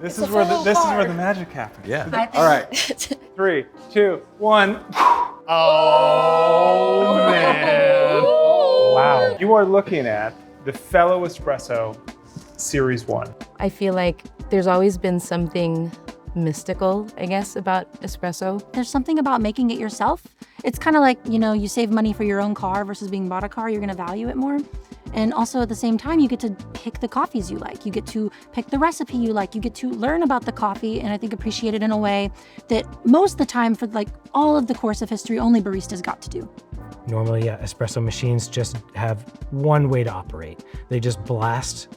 This is where the magic happens. Yeah. All right. 3, 2, 1. Oh man! Wow. You are looking at the Fellow Espresso Series 1. I feel like there's always been something mystical, I guess, about espresso. There's something about making it yourself. It's kind of like, you save money for your own car versus being bought a car, you're gonna value it more. And also at the same time, you get to pick the coffees you like. You get to pick the recipe you like. You get to learn about the coffee and I think appreciate it in a way that most of the time for like all of the course of history, only baristas got to do. Normally, espresso machines just have one way to operate. They just blast.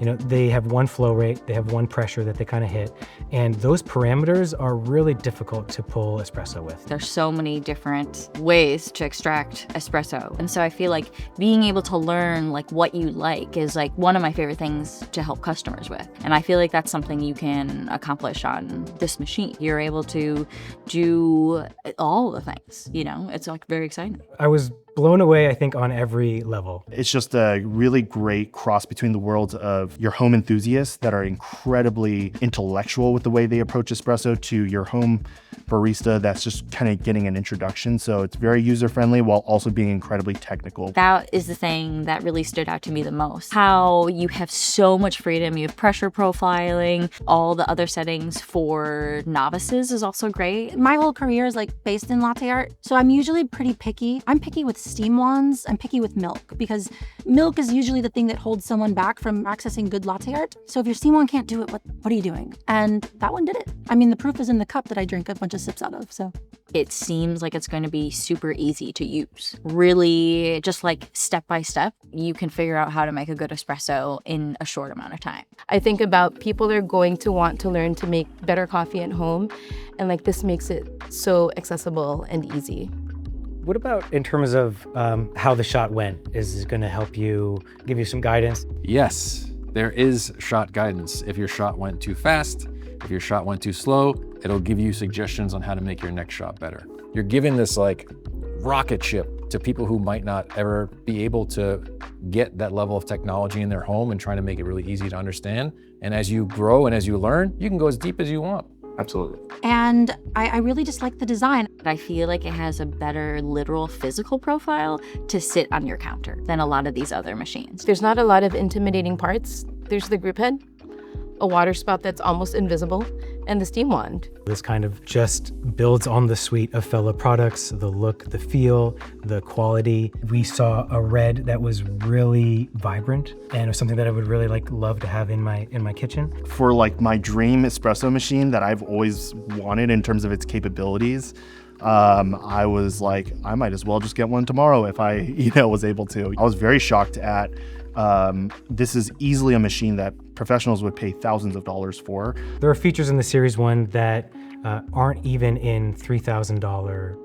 They have one flow rate, they have one pressure that they kind of hit, and those parameters are really difficult to pull espresso with. There's so many different ways to extract espresso. And so I feel like being able to learn like what you like is like one of my favorite things to help customers with. And I feel like that's something you can accomplish on this machine. You're able to do all the things, it's like very exciting. I was blown away, I think, on every level. It's just a really great cross between the worlds of your home enthusiasts that are incredibly intellectual with the way they approach espresso to your home barista that's just kind of getting an introduction. So it's very user-friendly while also being incredibly technical. That is the thing that really stood out to me the most. How you have so much freedom. You have pressure profiling, all the other settings for novices is also great. My whole career is like based in latte art. So I'm usually pretty picky. I'm picky with steam wands. I'm picky with milk because milk is usually the thing that holds someone back from accessing good latte art. So if your steam wand can't do it, what are you doing? And that one did it. I mean, the proof is in the cup that I drink a bunch of sips out of, so. It seems like it's going to be super easy to use. Really, just like step by step, you can figure out how to make a good espresso in a short amount of time. I think about people are going to want to learn to make better coffee at home, and like this makes it so accessible and easy. What about in terms of how the shot went? Is it going to help you, give you some guidance? Yes, there is shot guidance. If your shot went too fast, if your shot went too slow, it'll give you suggestions on how to make your next shot better. You're giving this like rocket ship to people who might not ever be able to get that level of technology in their home and trying to make it really easy to understand. And as you grow and as you learn, you can go as deep as you want. Absolutely. And I really just like the design. I feel like it has a better literal physical profile to sit on your counter than a lot of these other machines. There's not a lot of intimidating parts. There's the group head, a water spout that's almost invisible, and the steam wand. This kind of just builds on the suite of Fellow products, the look, the feel, the quality. We saw a red that was really vibrant, and it was something that I would really love to have in my kitchen. For like my dream espresso machine that I've always wanted in terms of its capabilities, I was like, I might as well just get one tomorrow if I, was able to. I was very shocked at this is easily a machine that professionals would pay thousands of dollars for. There are features in the Series 1 that aren't even in $3,000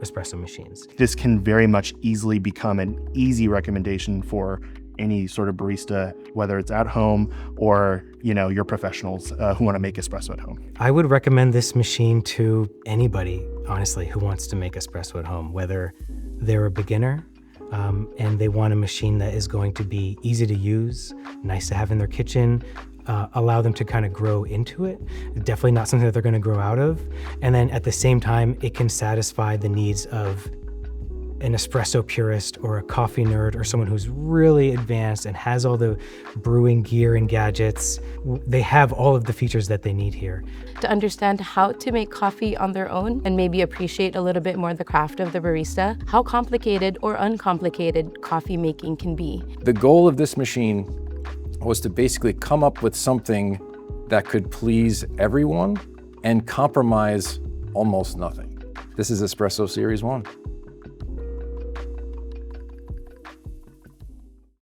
espresso machines. This can very much easily become an easy recommendation for any sort of barista, whether it's at home or, your professionals who want to make espresso at home. I would recommend this machine to anybody, honestly, who wants to make espresso at home, whether they're a beginner and they want a machine that is going to be easy to use, nice to have in their kitchen, allow them to kind of grow into it. Definitely not something that they're going to grow out of. And then at the same time, it can satisfy the needs of an espresso purist or a coffee nerd or someone who's really advanced and has all the brewing gear and gadgets. They have all of the features that they need here. To understand how to make coffee on their own and maybe appreciate a little bit more the craft of the barista, how complicated or uncomplicated coffee making can be. The goal of this machine was to basically come up with something that could please everyone and compromise almost nothing. This is Espresso Series 1.